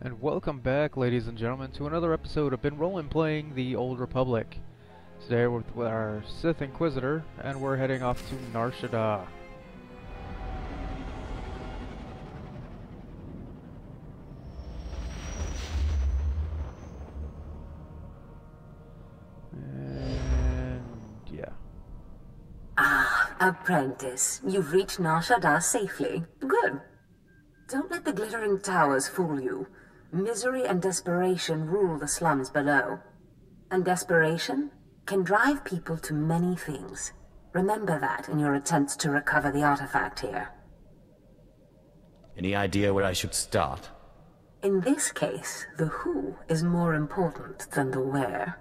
And welcome back, ladies and gentlemen, to another episode of Been Rollin' playing the Old Republic. Today we're with our Sith Inquisitor, and we're heading off to Nar Shaddaa. And yeah. Apprentice, you've reached Nar Shaddaa safely. Good. Don't let the glittering towers fool you. Misery and desperation rule the slums below. And desperation can drive people to many things. Remember that in your attempts to recover the artifact here. Any idea where I should start? In this case, the who is more important than the where.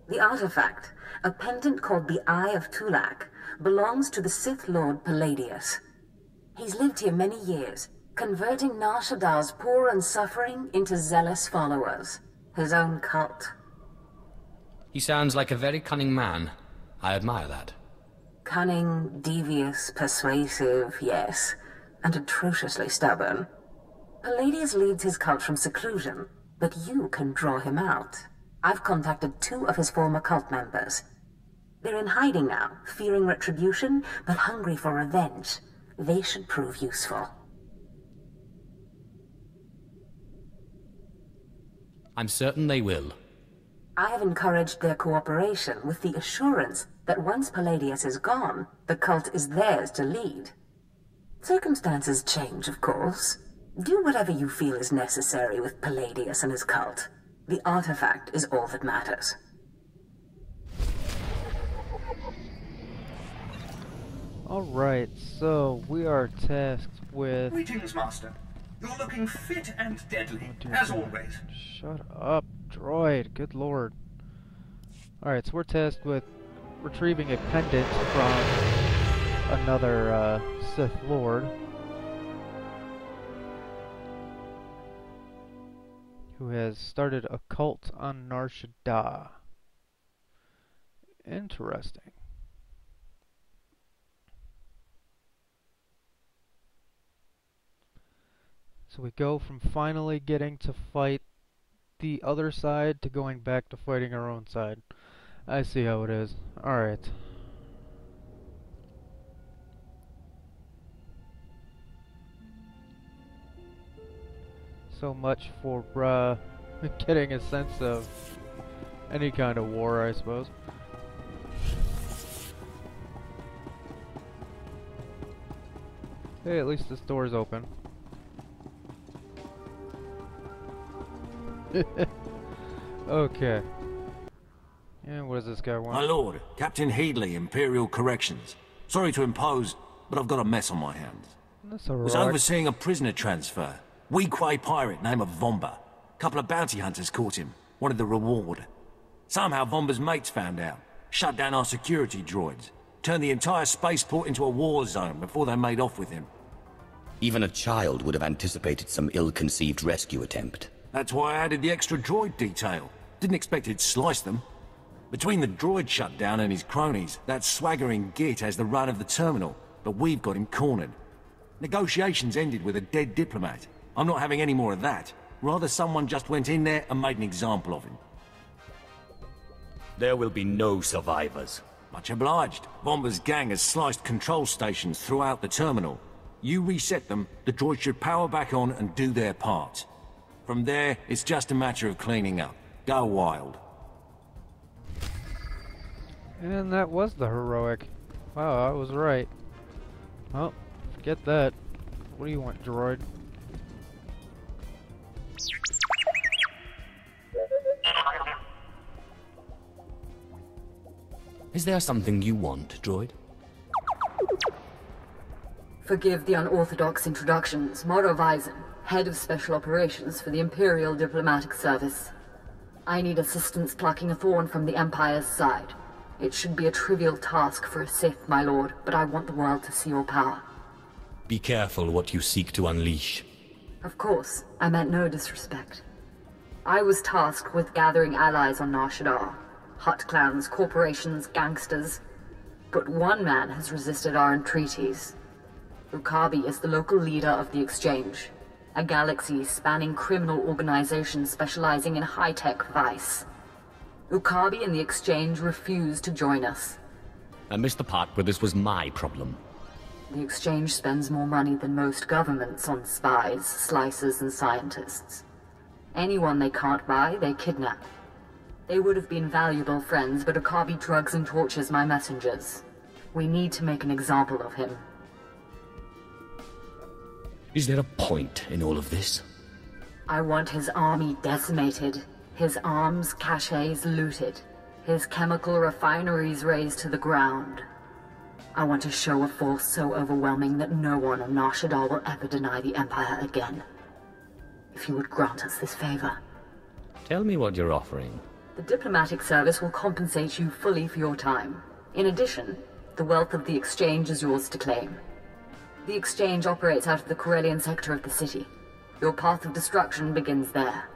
The artifact, a pendant called the Eye of Tulak, belongs to the Sith Lord Palladius. He's lived here many years, converting Nar Shaddaa's poor and suffering into zealous followers. His own cult. He sounds like a very cunning man. I admire that. Cunning, devious, persuasive, yes, and atrociously stubborn. Palladius leads his cult from seclusion, but you can draw him out. I've contacted 2 of his former cult members. They're in hiding now, fearing retribution, but hungry for revenge. They should prove useful. I'm certain they will. I have encouraged their cooperation with the assurance that once Palladius is gone, the cult is theirs to lead. Circumstances change, of course. Do whatever you feel is necessary with Palladius and his cult. The artifact is all that matters. Alright, so we are tasked with... Greetings, Master. You're looking fit and deadly, dear as God. always. Shut up, droid. Good lord. Alright, so we're tasked with retrieving a pendant from another Sith Lord who has started a cult on Nar Shaddaa. Interesting. So we go from finally getting to fight the other side to going back to fighting our own side. I see how it is. Alright. So much for getting a sense of any kind of war, I suppose. Hey, at least this door's open. Okay. And what does this guy want? My lord, Captain Headley, Imperial Corrections. Sorry to impose, but I've got a mess on my hands. That's Was alright. overseeing a prisoner transfer. Weequay pirate named Vomba. Couple of bounty hunters caught him. Wanted the reward. Somehow Vomba's mates found out. Shut down our security droids. Turned the entire spaceport into a war zone before they made off with him. Even a child would have anticipated some ill-conceived rescue attempt. That's why I added the extra droid detail. Didn't expect he'd slice them. Between the droid shutdown and his cronies, that swaggering git has the run of the terminal, but we've got him cornered. Negotiations ended with a dead diplomat. I'm not having any more of that. Rather someone just went in there and made an example of him. There will be no survivors. Much obliged. Vomba's gang has sliced control stations throughout the terminal. You reset them, the droids should power back on and do their part. From there, it's just a matter of cleaning up. Go wild. And that was the heroic. Wow, I was right. Well, forget that. What do you want, droid? Is there something you want, droid? Forgive the unorthodox introductions. Moro Vizon, Head of Special Operations for the Imperial Diplomatic Service. I need assistance plucking a thorn from the Empire's side. It should be a trivial task for a Sith, my lord, but I want the world to see your power. Be careful what you seek to unleash. Of course, I meant no disrespect. I was tasked with gathering allies on Nar Shaddaa. Hut clans, corporations, gangsters. But one man has resisted our entreaties. Ukabi is the local leader of the exchange. a galaxy spanning criminal organizations specializing in high-tech vice. Ukabi and the Exchange refused to join us. I missed the part where this was my problem. The Exchange spends more money than most governments on spies, slicers, and scientists. Anyone they can't buy, they kidnap. They would have been valuable friends, but Ukabi drugs and tortures my messengers. We need to make an example of him. Is there a point in all of this? I want his army decimated, his arms caches looted, his chemical refineries razed to the ground. I want to show a force so overwhelming that no one on Nar Shaddaa will ever deny the Empire again. If you would grant us this favor. Tell me what you're offering. The diplomatic service will compensate you fully for your time. In addition, the wealth of the Exchange is yours to claim. The Exchange operates out of the Corellian sector of the city. Your path of destruction begins there.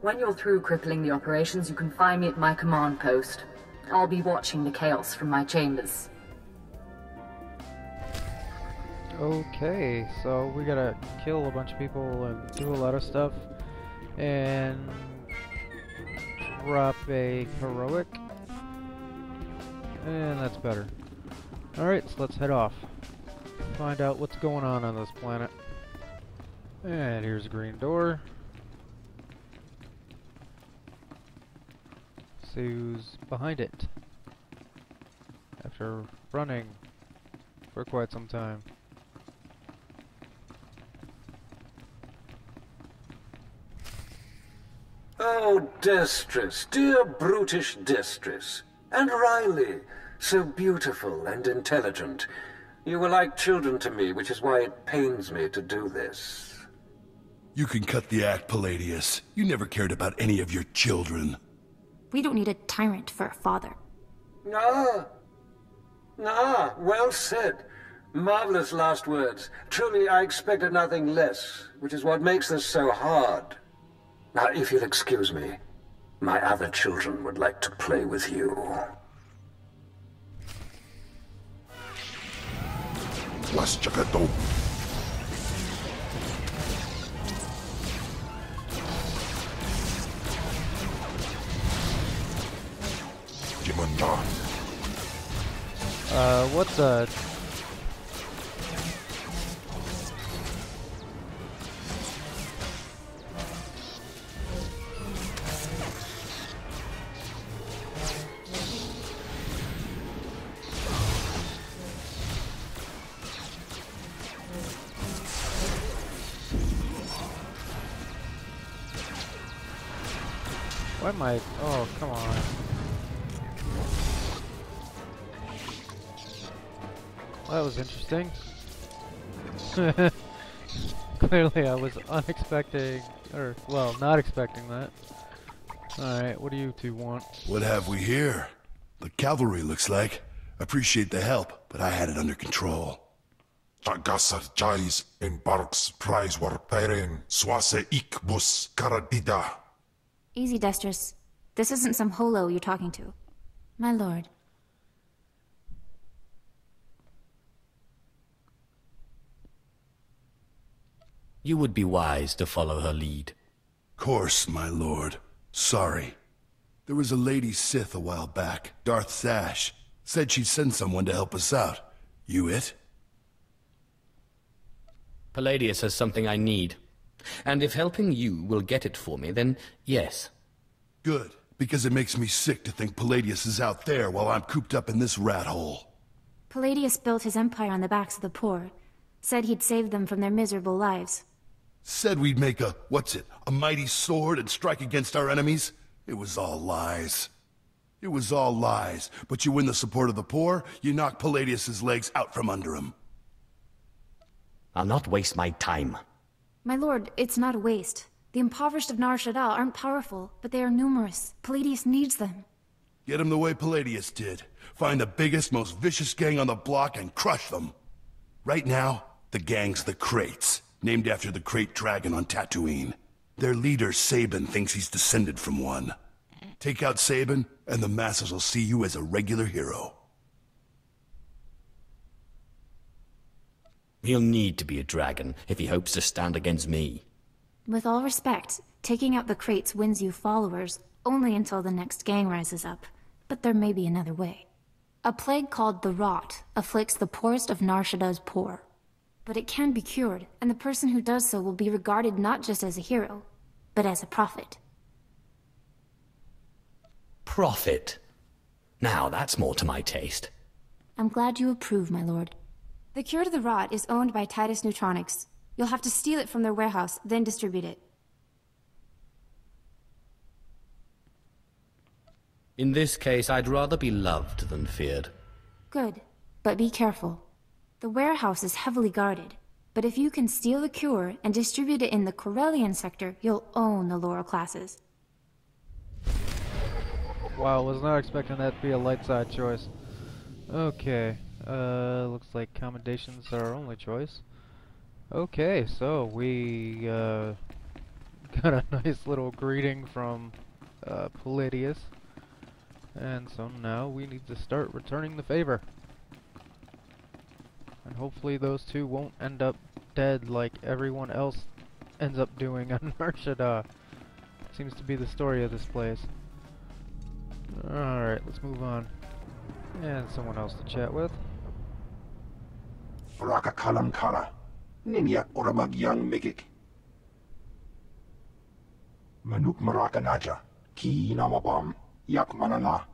When you're through crippling the operations, you can find me at my command post. I'll be watching the chaos from my chambers. Okay, so we gotta kill a bunch of people and do a lot of stuff. And drop a heroic. And that's better. Alright, so let's head off. Find out what's going on this planet. And here's a green door. See who's behind it. After running for quite some time. Oh, Destress, dear brutish Destress. And Riley, so beautiful and intelligent. You were like children to me, which is why it pains me to do this. You can cut the act, Palladius. You never cared about any of your children. We don't need a tyrant for a father. Ah, well said. Marvelous last words. Truly, I expected nothing less, which is what makes this so hard. Now, if you'll excuse me, my other children would like to play with you. Las Chakato. Jimanda. What's a... Why am I... Oh, come on. Well, that was interesting. Clearly I was unexpecting, or, well, not expecting that. Alright, what do you two want? What have we here? The cavalry, looks like. Appreciate the help, but I had it under control. Tagasar Jais in Barks Prize war Peren Swase Ikbus Karadida. Easy, Destress. This isn't some holo you're talking to. My lord. You would be wise to follow her lead. Course, my lord. Sorry. There was a lady Sith a while back, Darth Sash. Said she'd send someone to help us out. You it? Palladius has something I need. And if helping you will get it for me, then yes. Good, because it makes me sick to think Palladius is out there while I'm cooped up in this rat hole. Palladius built his empire on the backs of the poor. Said he'd save them from their miserable lives. Said we'd make a, a mighty sword and strike against our enemies? It was all lies. It was all lies, but you win the support of the poor, you knock Palladius's legs out from under him. I'll not waste my time. My lord, it's not a waste. The impoverished of Nar Shaddaa aren't powerful, but they are numerous. Palladius needs them. Get them the way Palladius did. Find the biggest, most vicious gang on the block and crush them. Right now, the gang's the Kraits, named after the Krayt dragon on Tatooine. Their leader, Sabin, thinks he's descended from one. Take out Sabin, and the masses will see you as a regular hero. He'll need to be a dragon if he hopes to stand against me. With all respect, taking out the crates wins you followers only until the next gang rises up. But there may be another way. A plague called the Rot afflicts the poorest of Nar Shaddah's poor. But it can be cured, and the person who does so will be regarded not just as a hero, but as a prophet. Prophet? Now that's more to my taste. I'm glad you approve, my lord. The cure to the Rot is owned by Titus Neutronics. You'll have to steal it from their warehouse, then distribute it. In this case, I'd rather be loved than feared. Good, but be careful. The warehouse is heavily guarded, but if you can steal the cure and distribute it in the Corellian sector, you'll own the lower classes. Wow, was not expecting that to be a light side choice. Okay, looks like commendations are our only choice. Okay, so we got a nice little greeting from Palladius. And so now we need to start returning the favor. And hopefully those two won't end up dead like everyone else ends up doing on Nar Shaddaa. Seems to be the story of this place. Alright, let's move on. And someone else to chat with. Raka kalam kala. Ninyak oramag yang megik. Manuk maraka naja. Ki namabam. Yak manala.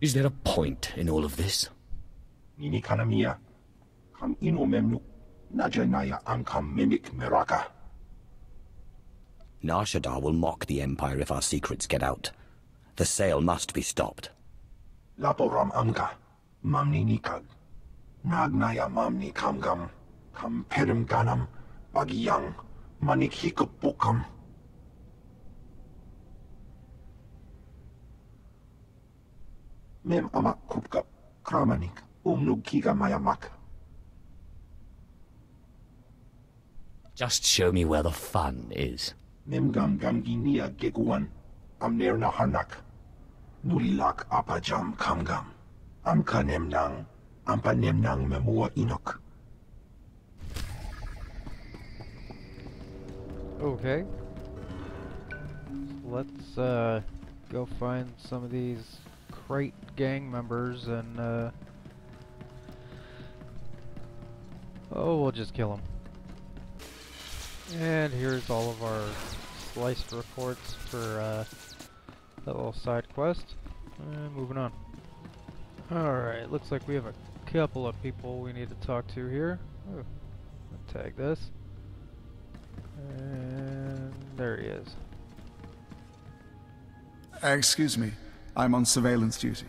Is there a point in all of this? Nini kanamia. Kam ino memnuk. Naja naya ankam mimik meraka. Nar Shaddaa will mock the Empire if our secrets get out. The sale must be stopped. Laporam amka. Mamni nikag. Nagnaya mamni kamgam. Kam perim ganam. Bagiyang. Manik hikupukam. Mem amak kupkap. Kramanik. Umnug kiga mayamak. Just show me where the fun is. Mem gam ginia geguan. Amner na hanak. Nulilak apajam kamgam. Amka nemnang. Ampa nemnang memua inok. Okay. Let's go find some of these crate gang members and we'll just kill them. And here's all of our sliced reports for that little side quest. And moving on. Alright, looks like we have a couple of people we need to talk to here. Oh, I'll tag this. And there he is. Excuse me, I'm on surveillance duty.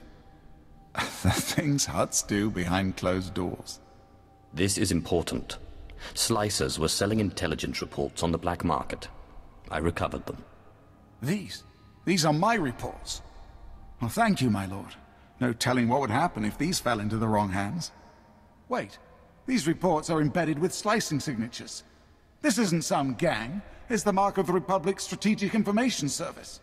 The things Huts do behind closed doors. This is important. Slicers were selling intelligence reports on the black market. I recovered them. These are my reports. Well, thank you, my lord. No telling what would happen if these fell into the wrong hands. Wait, these reports are embedded with slicing signatures. This isn't some gang. It's the mark of the Republic's Strategic Information Service.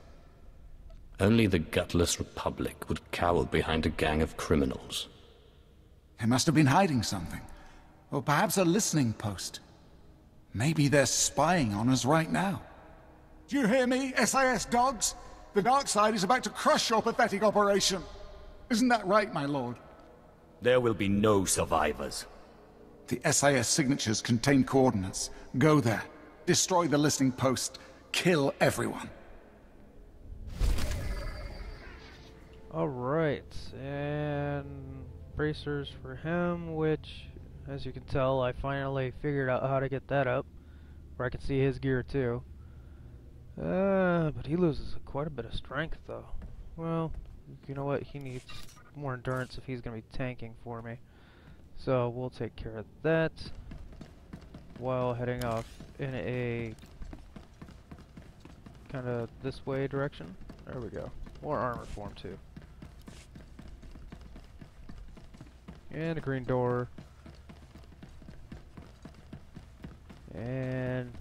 Only the gutless Republic would cower behind a gang of criminals. They must have been hiding something. Or perhaps a listening post. Maybe they're spying on us right now. Do you hear me, SIS dogs? The dark side is about to crush your pathetic operation. Isn't that right, my lord? There will be no survivors. The SIS signatures contain coordinates. Go there. Destroy the listening post. Kill everyone. Alright, and bracers for him, which, as you can tell, I finally figured out how to get that up, where I can see his gear too. But he loses quite a bit of strength though. Well, you know what, he needs more endurance if he's going to be tanking for me. So we'll take care of that while heading off in a kind of this way direction. There we go. More armor for him too. And a green door. And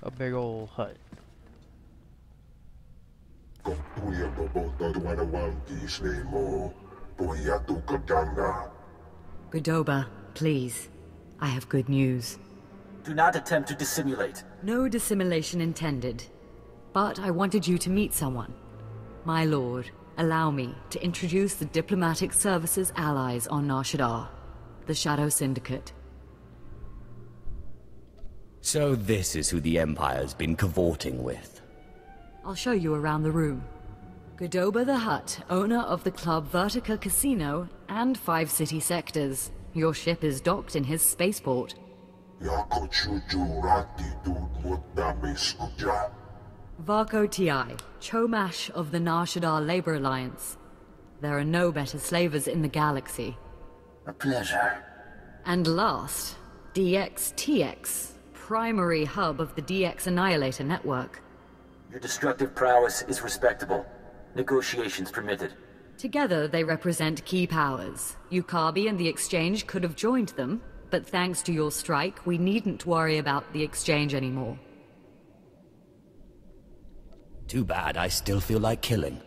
a big old hut. Budoba, please. I have good news. Do not attempt to dissimulate. No dissimulation intended. But I wanted you to meet someone. My lord, allow me to introduce the Diplomatic Services allies on Nar Shaddaa, the Shadow Syndicate. So this is who the Empire's been cavorting with. I'll show you around the room. Godoba the Hutt, owner of the Club Vertica Casino and 5 city sectors. Your ship is docked in his spaceport. Varko Ti, Chomash of the Nar Shaddaa Labor Alliance. There are no better slavers in the galaxy. A pleasure. And last, DXTX, primary hub of the DX Annihilator network. Your destructive prowess is respectable. Negotiations permitted. Together, they represent key powers. Yukabi and the Exchange could have joined them, but thanks to your strike, we needn't worry about the Exchange anymore. Too bad I still feel like killing.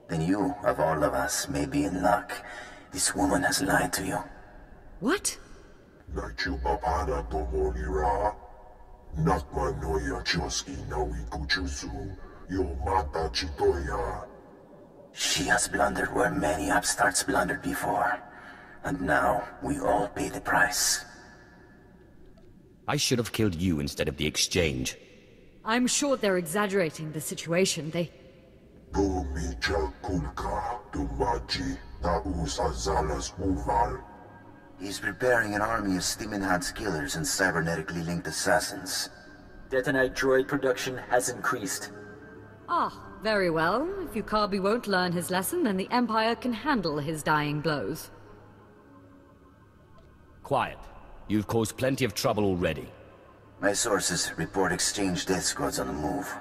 Then you, of all of us, may be in luck. This woman has lied to you. What? She has blundered where many upstarts blundered before. And now, we all pay the price. I should have killed you instead of the Exchange. I'm sure they're exaggerating the situation. He's preparing an army of Stimenhad's killers and cybernetically linked assassins. Detonite droid production has increased. Ah, very well. If Yukabi won't learn his lesson, then the Empire can handle his dying blows. Quiet. You've caused plenty of trouble already. My sources report Exchange death squads on the move.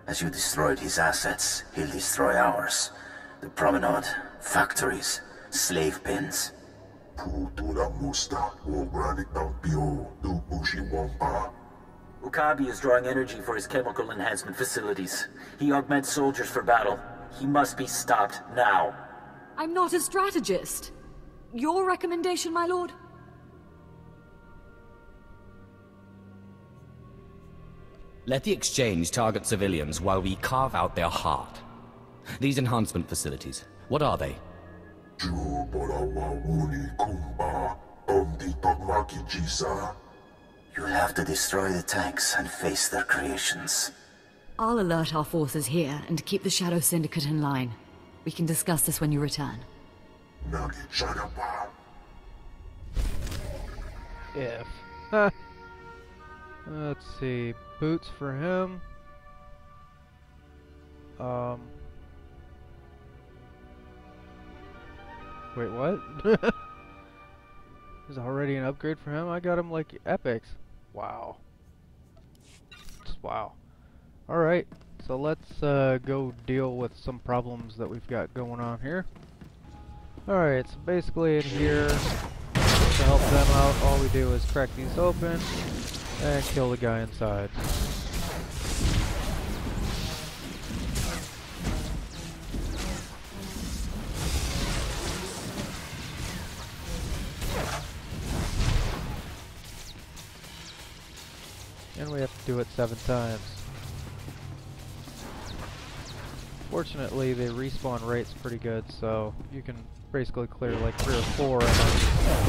As you destroyed his assets, he'll destroy ours. The promenade, factories, slave pens. Okabe is drawing energy for his chemical enhancement facilities. He augments soldiers for battle. He must be stopped now. I'm not a strategist. Your recommendation, my lord? Let the Exchange target civilians while we carve out their heart. These enhancement facilities, what are they? You'll have to destroy the tanks and face their creations. I'll alert our forces here and keep the Shadow Syndicate in line. We can discuss this when you return. If. Let's see. Boots for him. Wait, what? There's already an upgrade for him? I got him like epics. Wow. Just wow. Alright, so let's go deal with some problems that we've got going on here. Alright, so basically in here, to help them out, all we do is crack these open and kill the guy inside. And we have to do it 7 times. Fortunately, the respawn rate's pretty good, so you can basically clear like 3 or 4 and then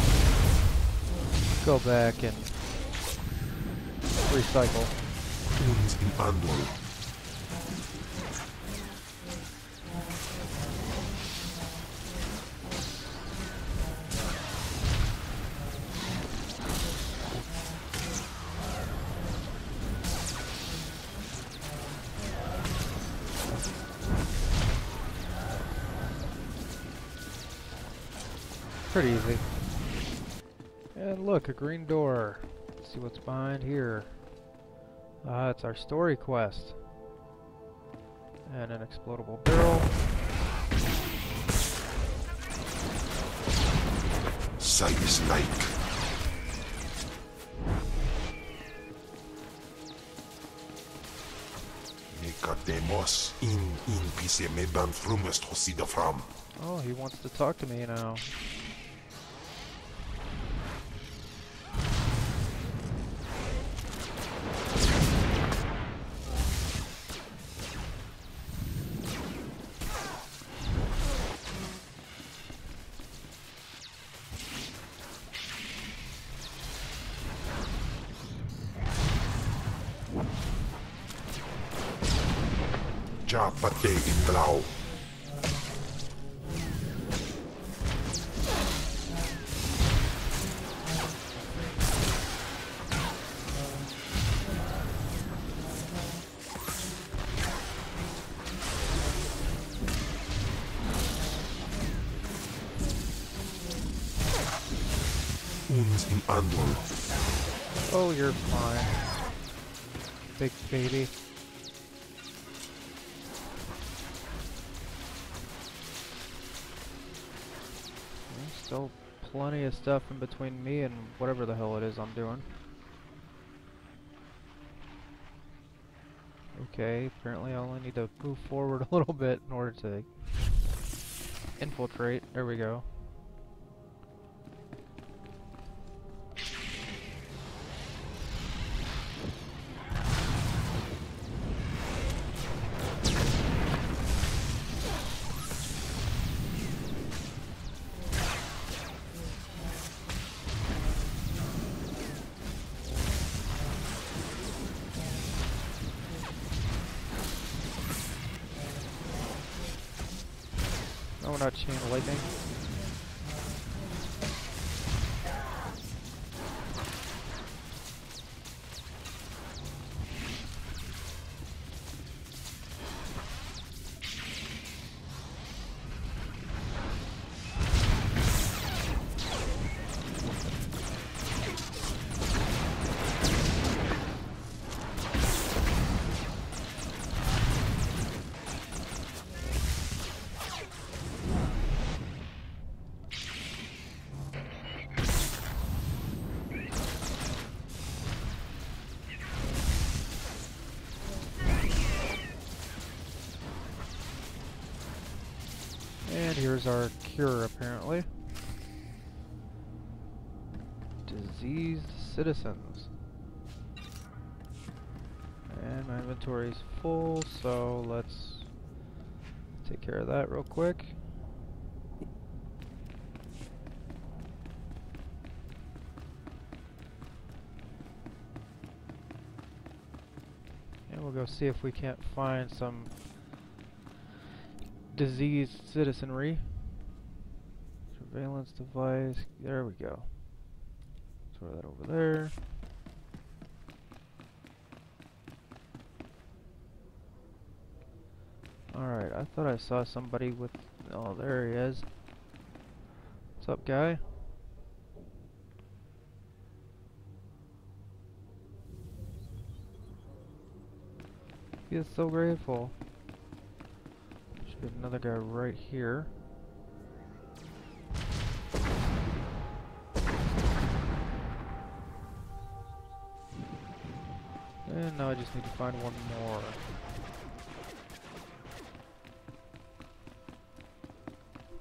go back and recycle. Pretty easy. And look, a green door. Let's see what's behind here. It's our story quest. And an explodable barrel. Sight is light. Nekatemos in pise me ban frumest hosida fram. Oh, he wants to talk to me now. Chapate Itlau. Uns im Anwol. Oh, you're fine. Big baby. There's still plenty of stuff in between me and whatever the hell it is I'm doing. Okay, apparently I only need to move forward a little bit in order to infiltrate. There we go. No, we're not chain of lightning. And here's our cure, apparently. Diseased citizens. And my inventory's full, so let's take care of that real quick. And we'll go see if we can't find some diseased citizenry. Surveillance device. There we go. Throw that over there. Alright, I thought I saw somebody with... Oh, there he is. What's up, guy? He is so grateful. Should be another guy right here. And now I just need to find one more.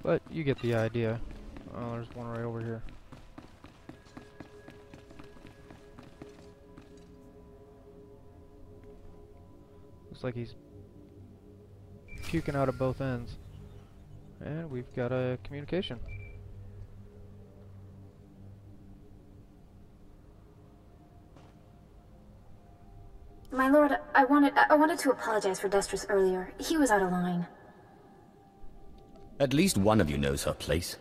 But you get the idea. Oh, there's one right over here. Looks like he's puking out of both ends. And we've got a communication. My lord, I wanted to apologize for Destris earlier. He was out of line. At least one of you knows her place.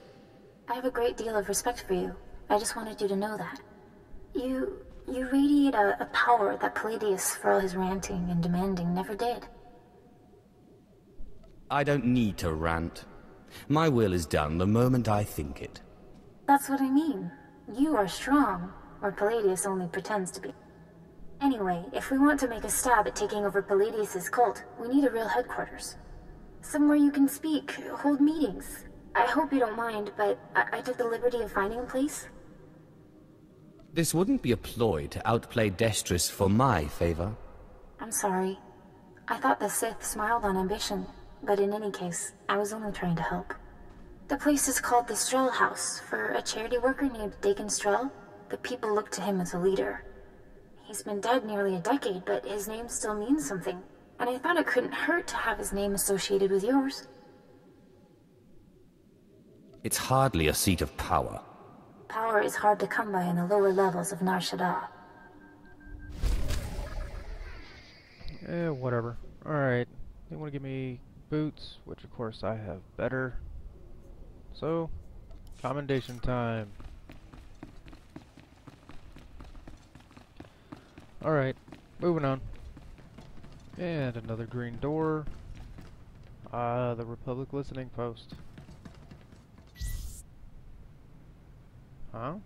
I have a great deal of respect for you. I just wanted you to know that. You radiate a power that Palladius, for all his ranting and demanding, never did. I don't need to rant. My will is done the moment I think it. That's what I mean. You are strong, or Palladius only pretends to be. Anyway, if we want to make a stab at taking over Palladius' cult, we need a real headquarters. Somewhere you can speak, hold meetings. I hope you don't mind, but I took the liberty of finding a place. This wouldn't be a ploy to outplay Destris for my favor. I'm sorry. I thought the Sith smiled on ambition, but in any case, I was only trying to help. The place is called the Strel House, for a charity worker named Dakin Strel. The people look to him as a leader. He's been dead nearly a decade, but his name still means something. And I thought it couldn't hurt to have his name associated with yours. It's hardly a seat of power. Power is hard to come by in the lower levels of Nar Shaddaa. Whatever. Alright. They want to give me boots, which of course I have better. So, commendation time. Alright, moving on. And another green door. The Republic listening post. Huh?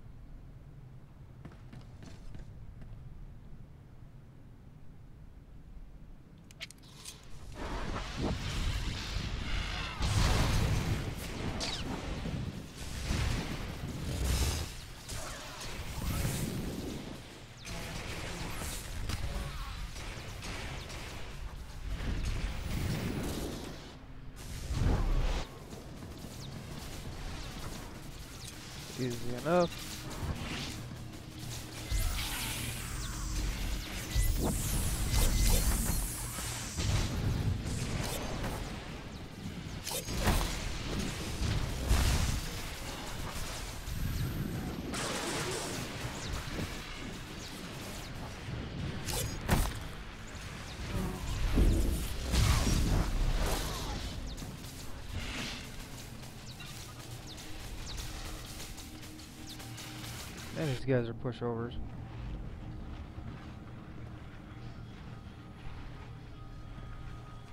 Easy enough. And these guys are pushovers.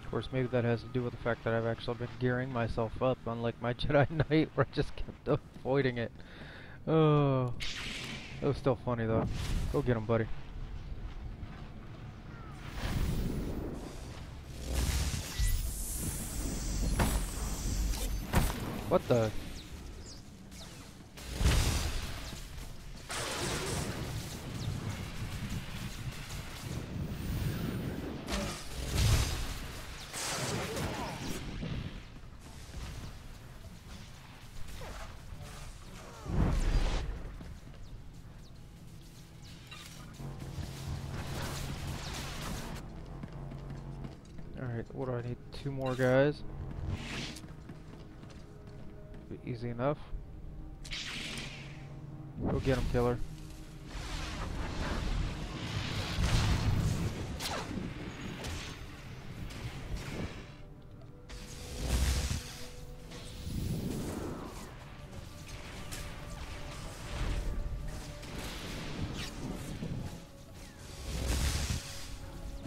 Of course, maybe that has to do with the fact that I've actually been gearing myself up, unlike my Jedi Knight, where I just kept avoiding it. Oh, that was still funny though. Go get him, buddy. What the? Alright, what do I need? 2 more guys. Be easy enough. Go get him, killer.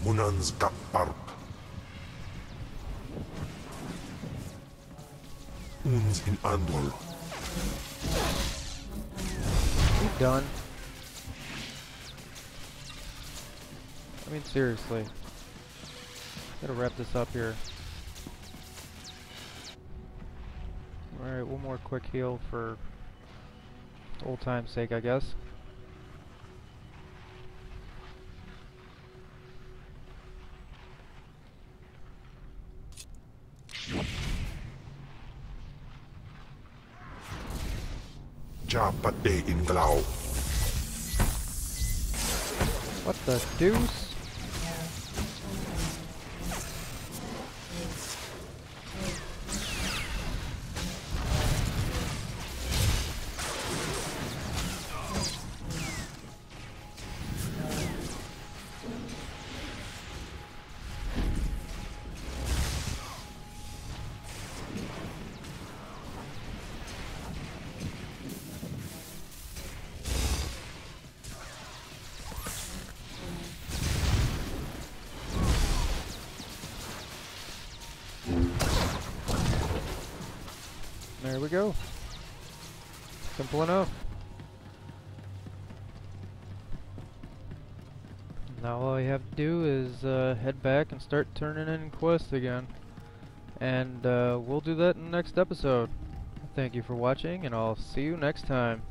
Munan's Kapparp. Uns in Andor. You done? I mean, seriously. Gotta wrap this up here. Alright, one more quick heal for old time's sake, I guess. Japate in Glau. What the deuce? There we go. Simple enough. Now all I have to do is head back and start turning in quests again. And we'll do that in the next episode. Thank you for watching, and I'll see you next time.